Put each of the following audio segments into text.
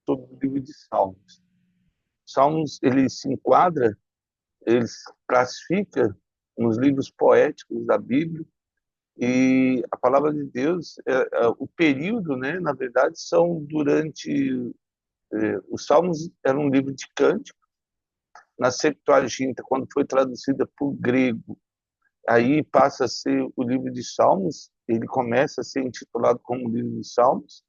sobre o livro de Salmos. Salmos, ele se enquadra, ele se classifica nos livros poéticos da Bíblia, e a palavra de Deus, o período, né, na verdade, são durante... os Salmos eram um livro de cântico. Na Septuaginta, quando foi traduzida para o grego, aí passa a ser o livro de Salmos, ele começa a ser intitulado como livro de Salmos.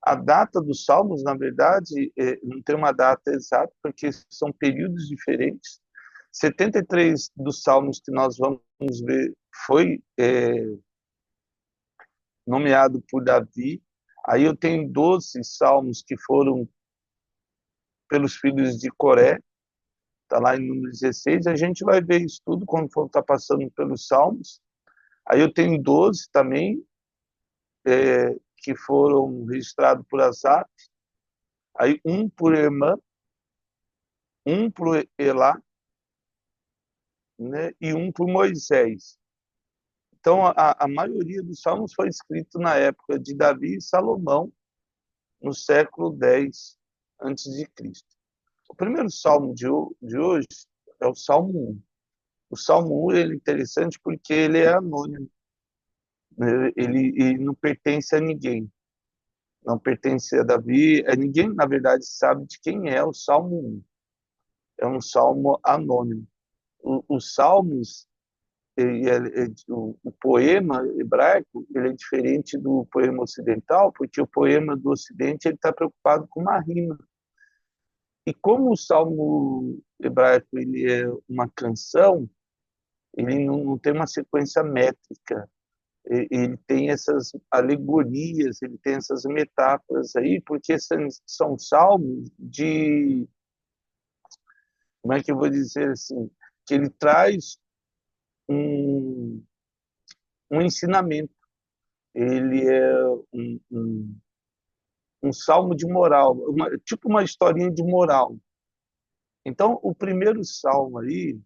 A data dos Salmos, na verdade, não tem uma data exata, porque são períodos diferentes. 73 dos Salmos que nós vamos ver foi nomeado por Davi. Aí eu tenho 12 Salmos que foram pelos filhos de Coré, está lá em número 16. A gente vai ver isso tudo quando for estar passando pelos Salmos. Aí eu tenho 12 também, que foram registrados por Asaf. Aí um por Emã, um por Elá, né, e um por Moisés. Então, a maioria dos salmos foi escrito na época de Davi e Salomão, no século 10 antes de Cristo. O primeiro salmo de hoje é o Salmo 1. O Salmo 1 ele é interessante porque ele é anônimo. Ele não pertence a ninguém. Não pertence a Davi. Ninguém, na verdade, sabe de quem é o Salmo 1. É um salmo anônimo. Os salmos, o poema hebraico, ele é diferente do poema ocidental, porque o poema do Ocidente ele está preocupado com uma rima. E como o salmo hebraico ele é uma canção, ele não tem uma sequência métrica. Ele tem essas alegorias, ele tem essas metáforas aí, porque são salmos de, como é que eu vou dizer assim, que ele traz um, um ensinamento. Ele é um salmo de moral, tipo uma historinha de moral. Então, o primeiro salmo aí,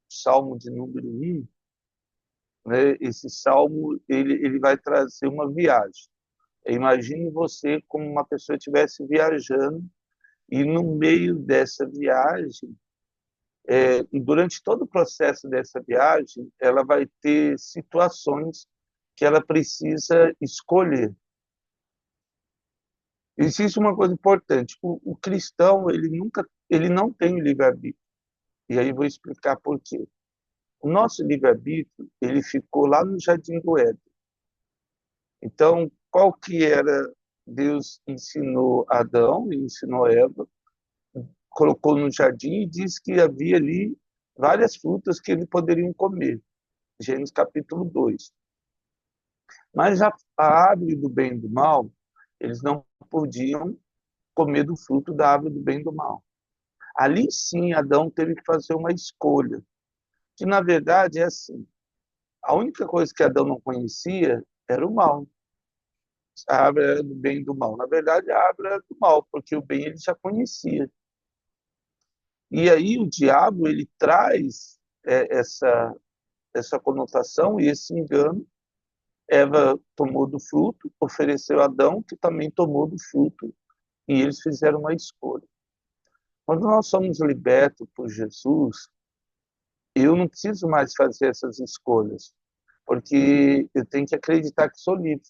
salmo de número 1, né, esse salmo ele vai trazer uma viagem. Imagine você como uma pessoa estivesse viajando e no meio dessa viagem, durante todo o processo dessa viagem, ela vai ter situações que ela precisa escolher. Existe uma coisa importante: o cristão ele não tem livre-arbítrio. E aí vou explicar por quê. O nosso livre-arbítrio ele ficou lá no Jardim do Éden. Então, qual que era? Deus ensinou Adão, ensinou Eva, colocou no jardim e disse que havia ali várias frutas que eles poderiam comer. Gênesis capítulo 2. Mas a árvore do bem e do mal, eles não podiam comer do fruto da árvore do bem e do mal. Ali sim, Adão teve que fazer uma escolha, que na verdade é assim: a única coisa que Adão não conhecia era o mal. A árvore era do bem e do mal. Na verdade, a árvore era do mal, porque o bem ele já conhecia. E aí o diabo ele traz essa conotação e esse engano. Eva tomou do fruto, ofereceu a Adão, que também tomou do fruto, e eles fizeram uma escolha. Quando nós somos libertos por Jesus, eu não preciso mais fazer essas escolhas, porque eu tenho que acreditar que sou livre.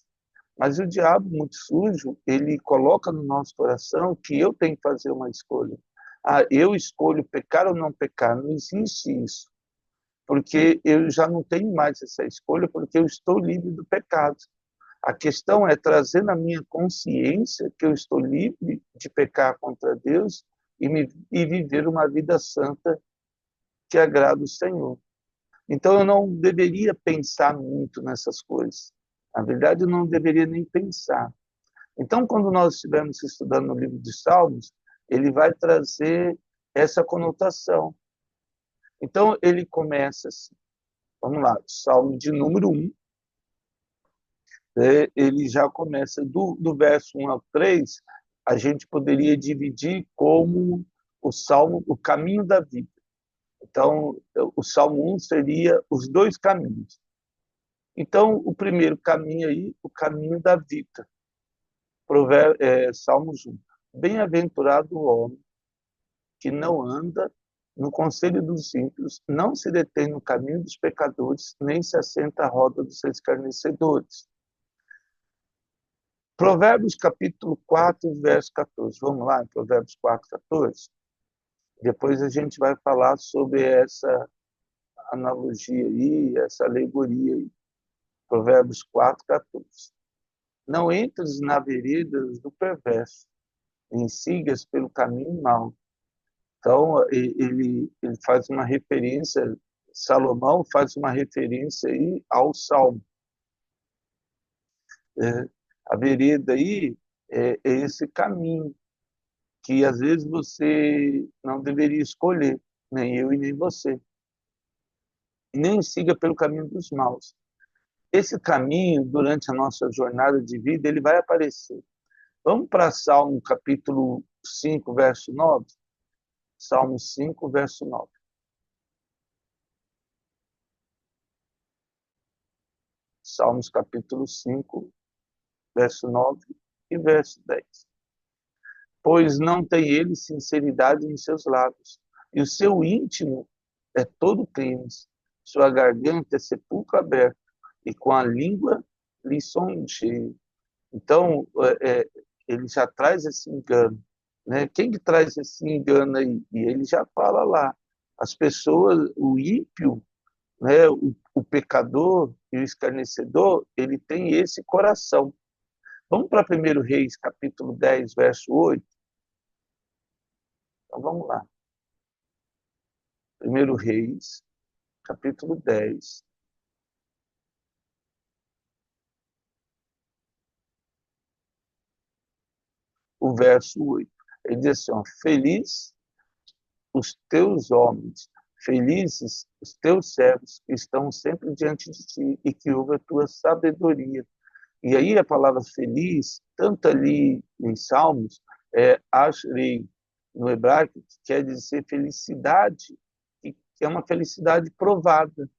Mas o diabo, muito sujo, ele coloca no nosso coração que eu tenho que fazer uma escolha. Eu escolho pecar ou não pecar. Não existe isso. Porque eu já não tenho mais essa escolha, porque eu estou livre do pecado. A questão é trazer na minha consciência que eu estou livre de pecar contra Deus e viver uma vida santa que agrada o Senhor. Então eu não deveria pensar muito nessas coisas. Na verdade, eu não deveria nem pensar. Então, quando nós estivermos estudando no livro de Salmos, ele vai trazer essa conotação. Então, ele começa assim. Vamos lá, Salmo de número 1. Ele já começa do verso 1 ao 3, a gente poderia dividir como o Salmo, o caminho da vida. Então, o Salmo 1 seria os dois caminhos. Então, o primeiro caminho aí, o caminho da vida. Salmos 1. Bem-aventurado o homem que não anda no conselho dos ímpios, não se detém no caminho dos pecadores, nem se assenta à roda dos escarnecedores. Provérbios capítulo 4, verso 14. Vamos lá, em Provérbios 4, 14. Depois a gente vai falar sobre essa analogia aí, essa alegoria aí. Provérbios 4, 14. Não entres na vereda do perverso, nem sigas pelo caminho mau. Então, ele faz uma referência, Salomão faz uma referência aí ao Salmo. A vereda aí é esse caminho que às vezes você não deveria escolher, nem eu e nem você. Nem siga pelo caminho dos maus. Esse caminho, durante a nossa jornada de vida, ele vai aparecer. Vamos para Salmo capítulo 5, verso 9? Salmo 5, verso 9. Salmos capítulo 5, verso 9 e verso 10. Pois não tem ele sinceridade em seus lábios, e o seu íntimo é todo crime. Sua garganta é sepulcro aberto, e com a língua lisonjeia. Então, ele já traz esse engano. Né? Quem que traz esse engano aí? E ele já fala lá. As pessoas, o ímpio, né? O pecador e o escarnecedor, ele tem esse coração. Vamos para 1 Reis, capítulo 10, verso 8? Então, vamos lá. 1 Reis, capítulo 10, o verso 8. Ele diz assim, ó, feliz os teus homens, felizes os teus servos que estão sempre diante de ti e que ouvem a tua sabedoria. E aí a palavra feliz, tanto ali em Salmos, é ashrei, no hebraico, que quer dizer felicidade, que é uma felicidade provada.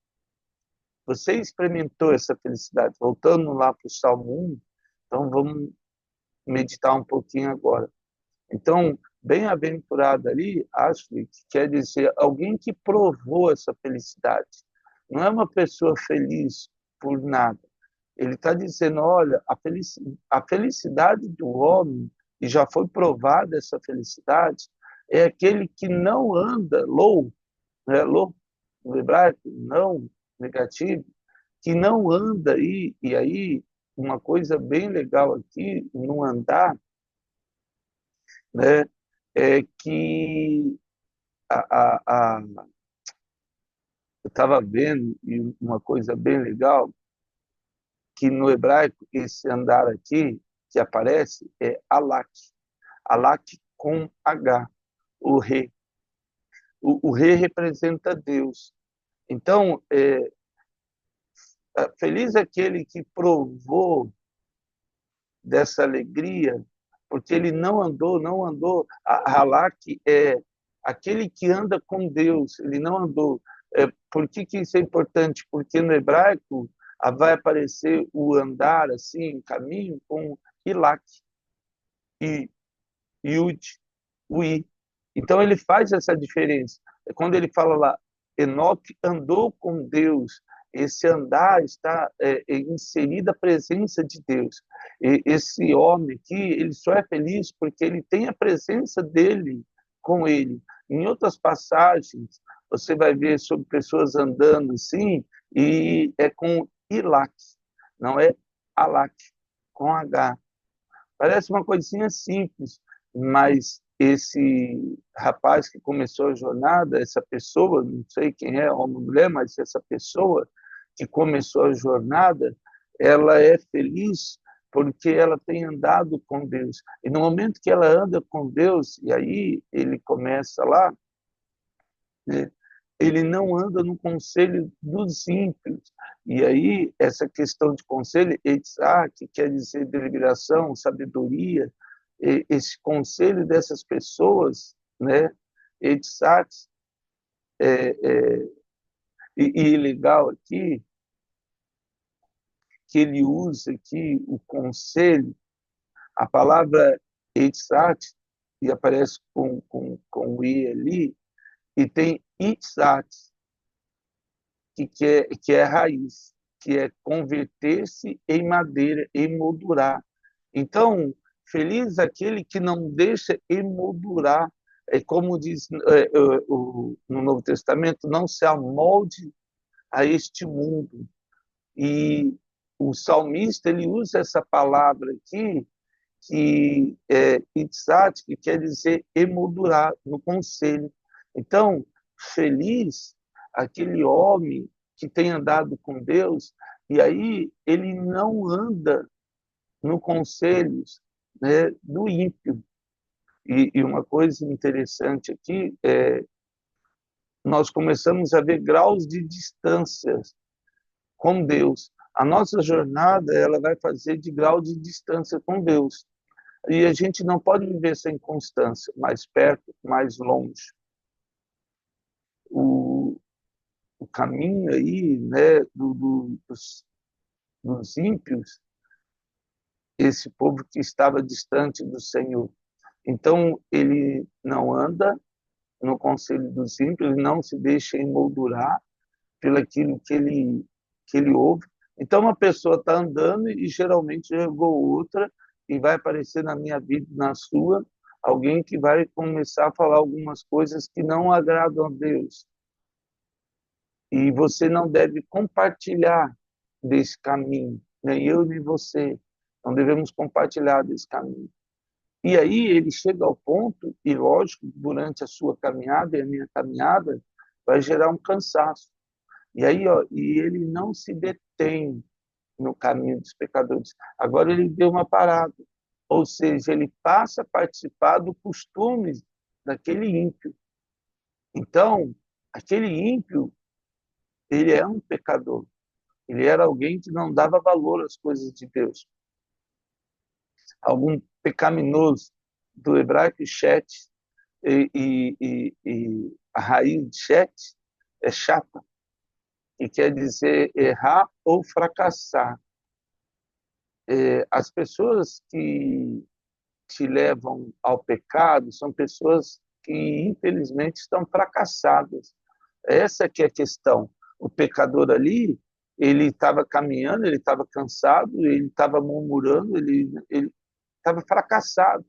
Você experimentou essa felicidade. Voltando lá para o Salmo 1, então vamos meditar um pouquinho agora. Então, bem-aventurado ali, acho que quer dizer alguém que provou essa felicidade. Não é uma pessoa feliz por nada. Ele está dizendo, olha, a felicidade do homem, e já foi provada essa felicidade, é aquele que não anda, né, no hebraico, não, negativo, que não anda aí, e aí uma coisa bem legal aqui, no andar, né, é que eu estava vendo e uma coisa bem legal, que no hebraico esse andar aqui que aparece é alak, alak com H, o re. O re representa Deus. Então, feliz é aquele que provou dessa alegria, porque ele não andou. Halak é aquele que anda com Deus, ele não andou. Por que isso é importante? Porque no hebraico vai aparecer o andar assim, caminho, com Hilak, e Yud, o I. Então ele faz essa diferença. Quando ele fala lá, Enoque andou com Deus, esse andar está inserido a presença de Deus. E esse homem aqui, ele só é feliz porque ele tem a presença dele com ele. Em outras passagens, você vai ver sobre pessoas andando assim, e é com Ilak, não é Alak, com H. Parece uma coisinha simples, mas esse rapaz que começou a jornada, essa pessoa, não sei quem é, homem ou mulher, mas essa pessoa que começou a jornada, ela é feliz porque ela tem andado com Deus. E no momento que ela anda com Deus, e aí ele começa lá, né, ele não anda no conselho dos ímpios. E aí, essa questão de conselho, que quer dizer deliberação, sabedoria, esse conselho dessas pessoas, né? Etzat, é, é, e legal aqui, que ele usa aqui o conselho, a palavra Etzat e aparece com o I ali, e tem Itzat, que é raiz, que é converter-se em madeira, emoldurar. Então, feliz aquele que não deixa emoldurar, como diz no Novo Testamento, não se amolde a este mundo. E o salmista ele usa essa palavra aqui, que é itzat, que quer dizer emoldurar, no conselho. Então, feliz aquele homem que tem andado com Deus, e aí ele não anda no conselho, né, do ímpio. E uma coisa interessante aqui é nós começamos a ver graus de distância com Deus. A nossa jornada ela vai fazer de grau de distância com Deus. E a gente não pode viver sem constância, mais perto, mais longe. O, o caminho aí, né, dos ímpios, esse povo que estava distante do Senhor. Então, ele não anda no conselho dos ímpios, ele não se deixa emoldurar pelo aquilo que ele ouve. Então, uma pessoa está andando e geralmente chegou outra e vai aparecer na minha vida, na sua, alguém que vai começar a falar algumas coisas que não agradam a Deus. E você não deve compartilhar desse caminho, nem eu nem você. Não devemos compartilhar desse caminho. E aí ele chega ao ponto, e lógico, durante a sua caminhada e a minha caminhada, vai gerar um cansaço. E aí, ó, e ele não se detém no caminho dos pecadores. Agora ele deu uma parada, ou seja, ele passa a participar do costume daquele ímpio. Então, aquele ímpio, ele é um pecador. Ele era alguém que não dava valor às coisas de Deus. Algum pecaminoso, do hebraico chet, e a raiz de chet é chata, que quer dizer errar ou fracassar. As pessoas que te levam ao pecado são pessoas que, infelizmente, estão fracassadas. Essa que é a questão. O pecador ali, ele estava caminhando, ele estava cansado, ele estava murmurando, ele estava fracassado.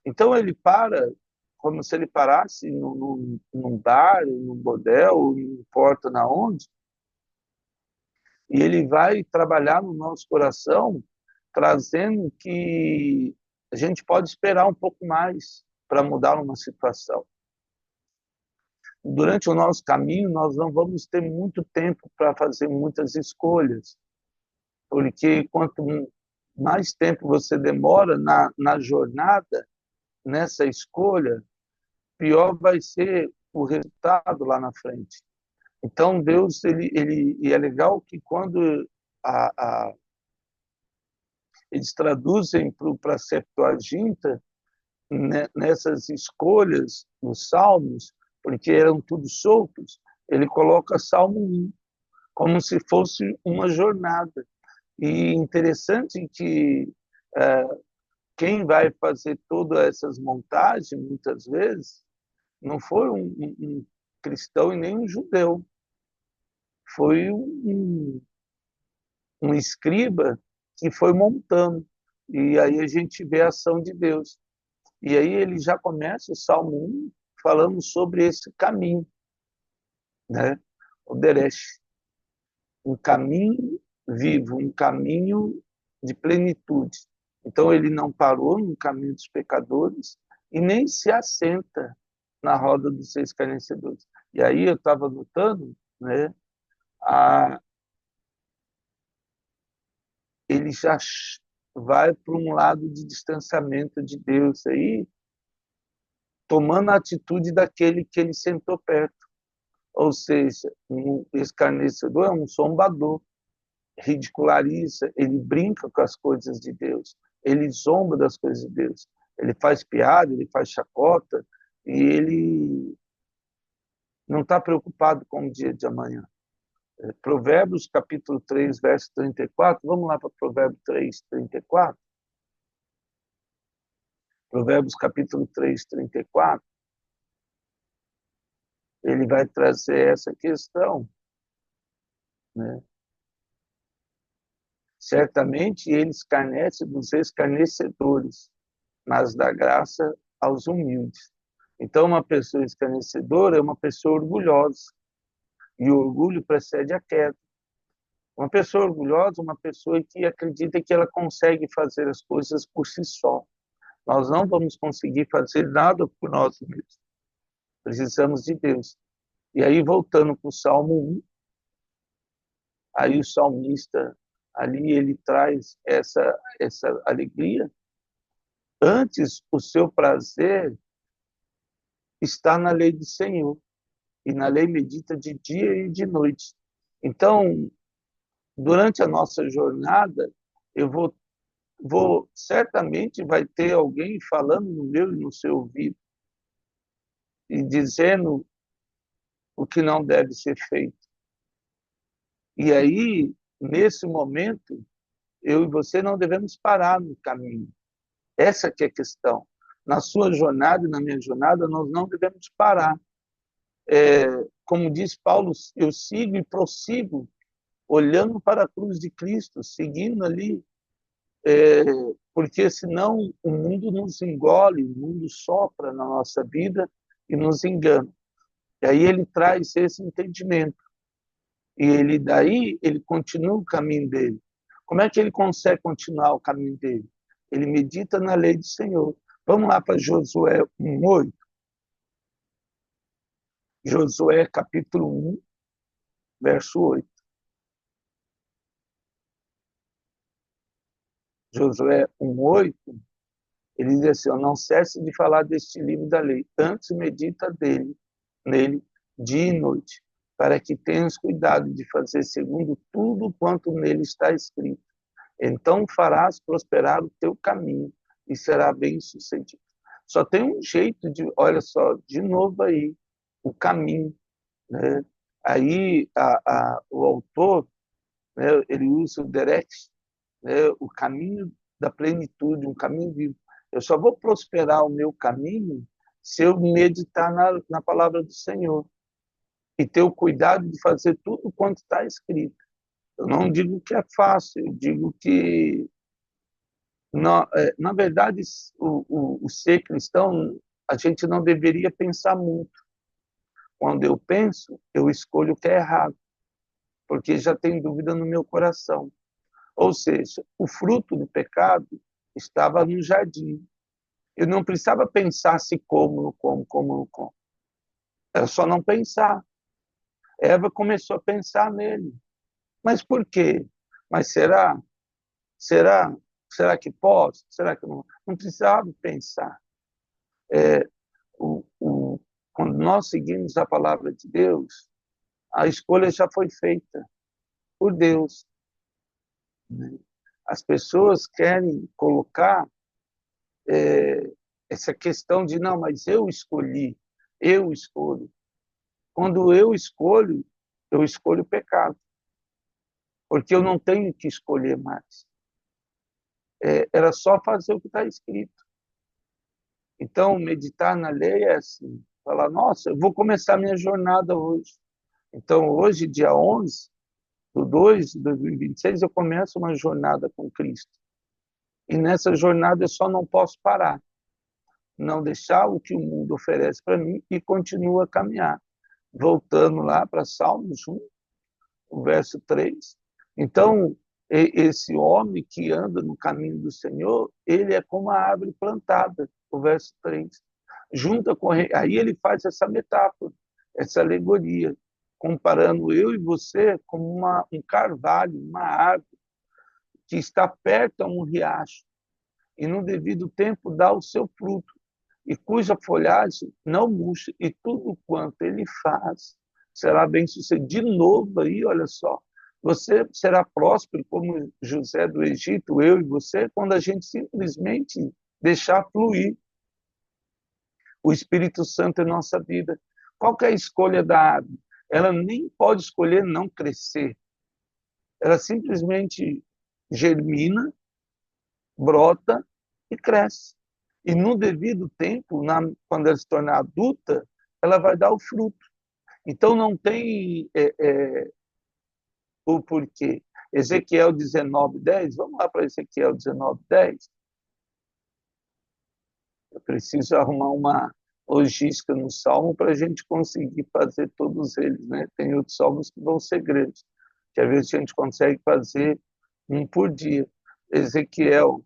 Então ele para, como se ele parasse num bar, num bordel, não importa na onde, e ele vai trabalhar no nosso coração, trazendo que a gente pode esperar um pouco mais para mudar uma situação. Durante o nosso caminho, nós não vamos ter muito tempo para fazer muitas escolhas, porque quanto mais tempo você demora na jornada, nessa escolha, pior vai ser o resultado lá na frente. Então, Deus, e é legal que quando eles traduzem para a Septuaginta, nessas escolhas nos Salmos, porque eram tudo soltos, ele coloca Salmo 1, como se fosse uma jornada. E interessante que quem vai fazer todas essas montagens, muitas vezes, não foi um cristão e nem um judeu, foi um escriba que foi montando. E aí a gente vê a ação de Deus. E aí ele já começa o Salmo 1 falando sobre esse caminho, né? O Deresh, um caminho vivo, um caminho de plenitude. Então ele não parou no caminho dos pecadores e nem se assenta na roda dos escarnecedores. E aí eu estava notando, né? Ele já vai para um lado de distanciamento de Deus aí, tomando a atitude daquele que ele sentou perto. Ou seja, um escarnecedor é um zombador, ridiculariza, ele brinca com as coisas de Deus, ele zomba das coisas de Deus, ele faz piada, ele faz chacota, e ele não está preocupado com o dia de amanhã. Provérbios, capítulo 3, verso 34, vamos lá para Provérbios 3, 34. Provérbios capítulo 3, 34, ele vai trazer essa questão, né? Certamente ele escarnece dos escarnecedores, mas dá graça aos humildes. Então, uma pessoa escarnecedora é uma pessoa orgulhosa, e o orgulho precede a queda. Uma pessoa orgulhosa é uma pessoa que acredita que ela consegue fazer as coisas por si só. Nós não vamos conseguir fazer nada por nós mesmos. Precisamos de Deus. E aí, voltando para o Salmo 1, aí o salmista, ali ele traz essa alegria. Antes, o seu prazer está na lei do Senhor, e na lei medita de dia e de noite. Então, durante a nossa jornada, eu certamente vai ter alguém falando no meu e no seu ouvido e dizendo o que não deve ser feito. E aí, nesse momento, eu e você não devemos parar no caminho. Essa que é a questão. Na sua jornada e na minha jornada, nós não devemos parar. Como diz Paulo, eu sigo e prossigo, olhando para a cruz de Cristo, seguindo ali, porque senão o mundo nos engole, o mundo sopra na nossa vida e nos engana. E aí ele traz esse entendimento. E ele continua o caminho dele. Como é que ele consegue continuar o caminho dele? Ele medita na lei do Senhor. Vamos lá para Josué 1:8. Josué capítulo 1, verso 8. Josué 1:8, ele diz assim: não cesse de falar deste livro da lei, antes medita nele dia e noite, para que tenhas cuidado de fazer segundo tudo quanto nele está escrito. Então farás prosperar o teu caminho e será bem-sucedido. Só tem um jeito de, olha só, de novo aí, o caminho, né? Aí o autor, né, ele usa o Derek, né, o caminho da plenitude, um caminho vivo. Eu só vou prosperar o meu caminho se eu meditar na palavra do Senhor e ter o cuidado de fazer tudo quanto está escrito. Eu não digo que é fácil, eu digo que, na verdade, o ser cristão, a gente não deveria pensar muito. Quando eu penso, eu escolho o que é errado, porque já tem dúvida no meu coração. Ou seja, o fruto do pecado estava no jardim. Eu não precisava pensar se como, não como, como, não como. Era só não pensar. Eva começou a pensar nele. Mas por quê? Mas será? Será? Será que posso? Será que não? Não precisava pensar. É, quando nós seguimos a palavra de Deus, a escolha já foi feita por Deus. As pessoas querem colocar essa questão de não, mas eu escolhi, eu escolho. Quando eu escolho o pecado, porque eu não tenho que escolher mais. Era só fazer o que está escrito. Então, meditar na lei é assim, falar, nossa, eu vou começar minha jornada hoje. Então, hoje, dia 11/2/2026, eu começo uma jornada com Cristo. E nessa jornada eu só não posso parar, não deixar o que o mundo oferece para mim e continuo a caminhar. Voltando lá para Salmos 1, o verso 3. Então, esse homem que anda no caminho do Senhor, ele é como a árvore plantada, o verso 3. Junta com aí ele faz essa metáfora, essa alegoria, comparando eu e você como um carvalho, uma árvore que está perto a um riacho e no devido tempo dá o seu fruto e cuja folhagem não murcha e tudo quanto ele faz será bem sucedido. De novo aí, olha só, você será próspero como José do Egito, eu e você, quando a gente simplesmente deixar fluir o Espírito Santo em nossa vida. Qual que é a escolha da árvore? Ela nem pode escolher não crescer. Ela simplesmente germina, brota e cresce. E no devido tempo, quando ela se tornar adulta, ela vai dar o fruto. Então não tem o porquê. Ezequiel 19:10, vamos lá para Ezequiel 19:10. Eu preciso arrumar uma logística no Salmo para a gente conseguir fazer todos eles, né? Tem outros salmos que vão ser grandes, que às vezes a gente consegue fazer um por dia. Ezequiel,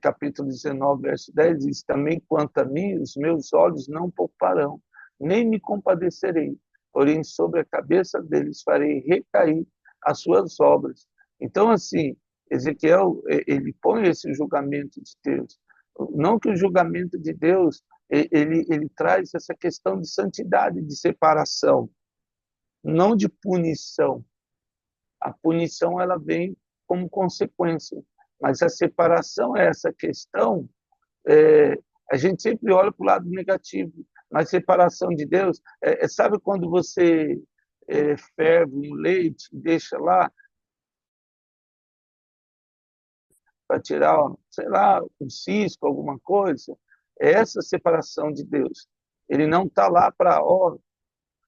capítulo 19, verso 10, diz: também quanto a mim, os meus olhos não pouparão, nem me compadecerei, porém sobre a cabeça deles farei recair as suas obras. Então, assim, Ezequiel, ele põe esse julgamento de Deus. Não que o julgamento de Deus ele traz essa questão de santidade, de separação, não de punição. A punição ela vem como consequência, mas a separação é essa questão. É, a gente sempre olha para o lado negativo, mas separação de Deus, sabe quando você ferve um leite, deixa lá para tirar, sei lá, um cisco, alguma coisa? É essa separação de Deus. Ele não está lá para,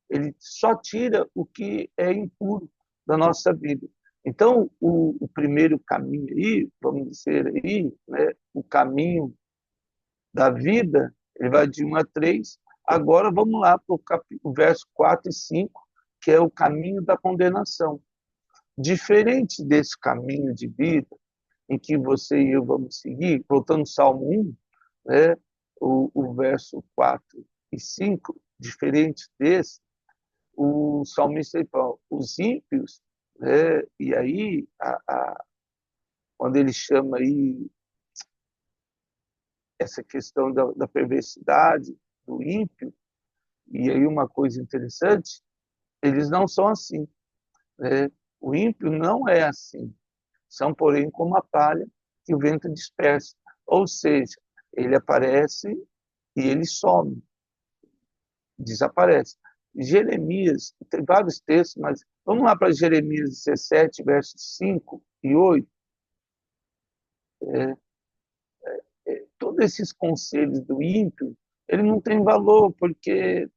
ele só tira o que é impuro da nossa vida. Então, o primeiro caminho aí, vamos dizer aí, né, o caminho da vida, ele vai de 1 a 3. Agora vamos lá para o verso 4 e 5, que é o caminho da condenação. Diferente desse caminho de vida, em que você e eu vamos seguir, voltando ao Salmo 1, né, o verso 4 e 5, diferente desse, o salmista fala, os ímpios, né, e aí, quando ele chama aí essa questão da perversidade do ímpio, e aí uma coisa interessante, eles não são assim. Né? O ímpio não é assim. São, porém, como a palha que o vento dispersa. Ou seja, ele aparece e ele some, desaparece. Jeremias, tem vários textos, mas vamos lá para Jeremias 17, versos 5 e 8. Todos esses conselhos do ímpio, ele não tem valor, porque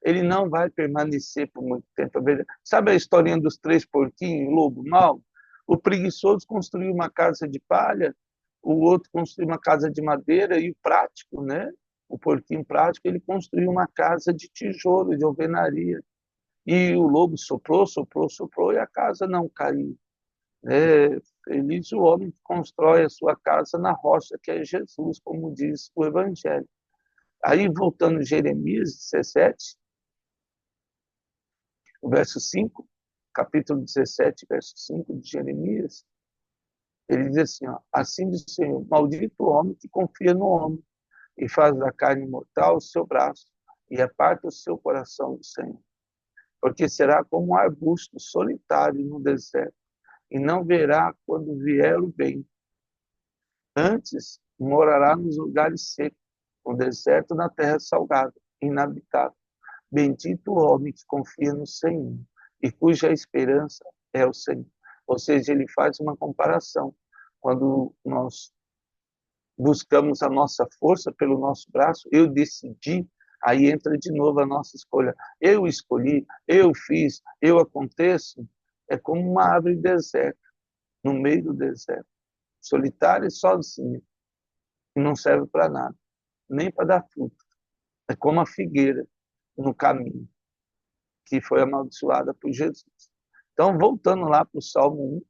ele não vai permanecer por muito tempo. Sabe a historinha dos 3 porquinhos, lobo mau? O preguiçoso construiu uma casa de palha, o outro construiu uma casa de madeira, e o prático, né? O porquinho prático, ele construiu uma casa de tijolo, de alvenaria. E o lobo soprou, soprou, soprou, e a casa não caiu. Feliz o homem que constrói a sua casa na rocha, que é Jesus, como diz o Evangelho. Aí, voltando a Jeremias 17, o verso 5, capítulo 17, verso 5 de Jeremias, ele diz assim, assim diz o Senhor, maldito o homem que confia no homem e faz da carne mortal o seu braço e aparta o seu coração do Senhor, porque será como um arbusto solitário no deserto e não verá quando vier o bem. Antes, morará nos lugares secos, no deserto, na terra salgada, inabitável. Bendito o homem que confia no Senhor e cuja esperança é o Senhor. Ou seja, ele faz uma comparação. Quando nós buscamos a nossa força pelo nosso braço, eu decidi, aí entra de novo a nossa escolha. Eu escolhi, eu fiz, eu aconteço. É como uma árvore deserta, no meio do deserto, solitária e sozinha, e não serve para nada, nem para dar fruto. É como a figueira no caminho, que foi amaldiçoada por Jesus. Então, voltando lá para o Salmo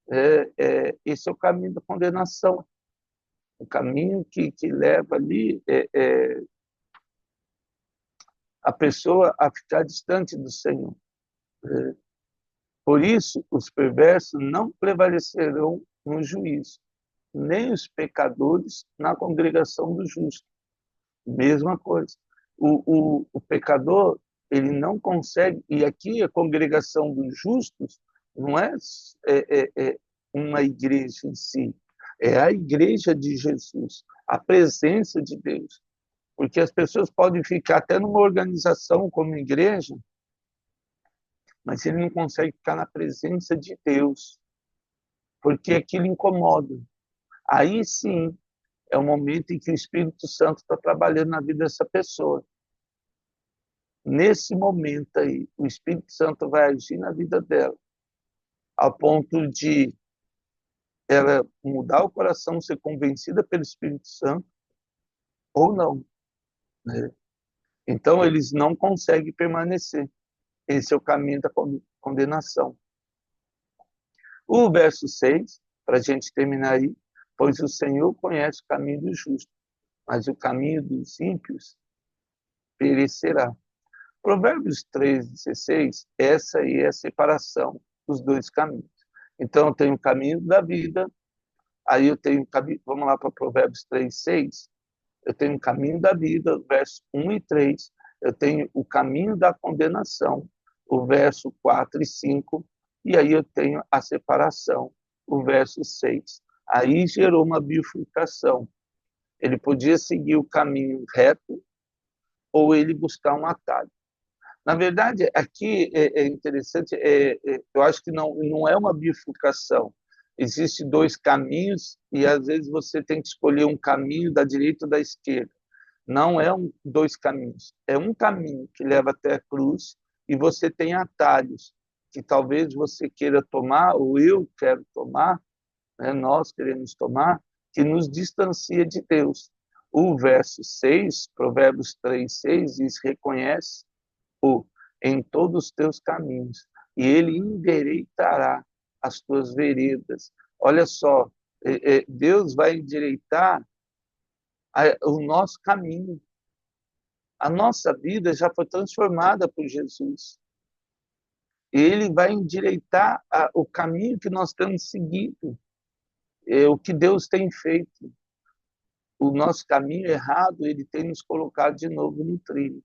1, esse é o caminho da condenação, o caminho que leva ali a pessoa a ficar distante do Senhor. Por isso, os perversos não prevalecerão no juízo, nem os pecadores na congregação dos justos. Mesma coisa. O pecador, ele não consegue, e aqui a congregação dos justos não é uma igreja em si, é a igreja de Jesus, a presença de Deus. Porque as pessoas podem ficar até numa organização como igreja, mas ele não consegue ficar na presença de Deus, porque aquilo incomoda. Aí sim, é o momento em que o Espírito Santo está trabalhando na vida dessa pessoa. Nesse momento aí, o Espírito Santo vai agir na vida dela, ao ponto de ela mudar o coração, ser convencida pelo Espírito Santo, ou não, né? Então, eles não conseguem permanecer. Esse é o caminho da condenação. O verso 6, para a gente terminar aí, pois o Senhor conhece o caminho do justo, mas o caminho dos ímpios perecerá. Provérbios 3,16, essa aí é a separação dos dois caminhos. Então, eu tenho o caminho da vida, aí eu tenho, vamos lá para Provérbios 3,6, eu tenho o caminho da vida, verso 1 e 3, eu tenho o caminho da condenação, o verso 4 e 5, e aí eu tenho a separação, o verso 6. Aí gerou uma bifurcação. Ele podia seguir o caminho reto ou ele buscar um atalho. Na verdade, aqui é interessante, eu acho que não é uma bifurcação. Existem dois caminhos e, às vezes, você tem que escolher um caminho da direita ou da esquerda. Não é dois caminhos. É um caminho que leva até a cruz e você tem atalhos que talvez você queira tomar, ou eu quero tomar, né, nós queremos tomar, que nos distancia de Deus. O verso 6, Provérbios 3:6, diz, reconhece em todos os teus caminhos, e ele endireitará as tuas veredas. Olha só, Deus vai endireitar o nosso caminho. A nossa vida já foi transformada por Jesus. Ele vai endireitar o caminho que nós temos seguido, o que Deus tem feito. O nosso caminho errado, ele tem nos colocado de novo no trilho.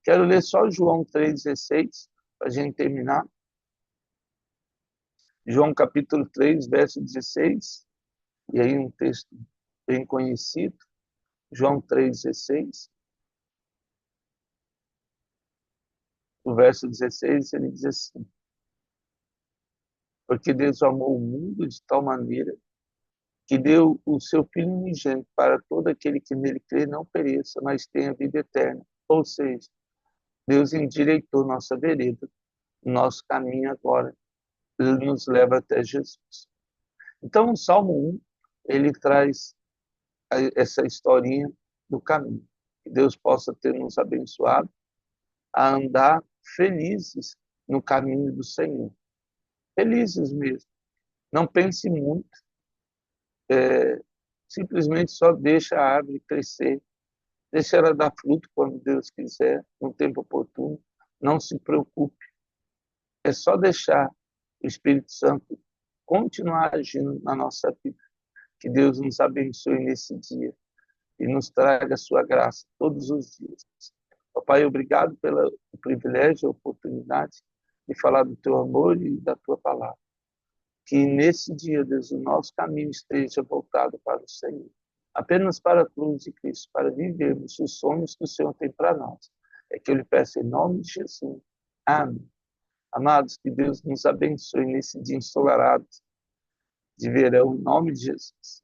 Quero ler só João 3,16, para a gente terminar. João capítulo 3, verso 16, e aí um texto bem conhecido, João 3,16. O verso 16, ele diz assim, porque Deus amou o mundo de tal maneira que deu o seu Filho unigênito para todo aquele que nele crê não pereça, mas tenha vida eterna. Ou seja, Deus endireitou nossa vereda, nosso caminho agora, ele nos leva até Jesus. Então, o Salmo 1, ele traz essa historinha do caminho. Que Deus possa ter nos abençoado a andar felizes no caminho do Senhor. Felizes mesmo. Não pense muito. Simplesmente só deixa a árvore crescer. Deixa ela dar fruto quando Deus quiser, no tempo oportuno. Não se preocupe. É só deixar o Espírito Santo continuar agindo na nossa vida. Que Deus nos abençoe nesse dia e nos traga a sua graça todos os dias. Papai, obrigado pelo privilégio e oportunidade de falar do teu amor e da tua palavra. Que nesse dia, Deus, o nosso caminho esteja voltado para o Senhor. Apenas para a cruz de Cristo, para vivermos os sonhos que o Senhor tem para nós. É que eu lhe peço em nome de Jesus. Amém. Amados, que Deus nos abençoe nesse dia ensolarado de verão, em nome de Jesus.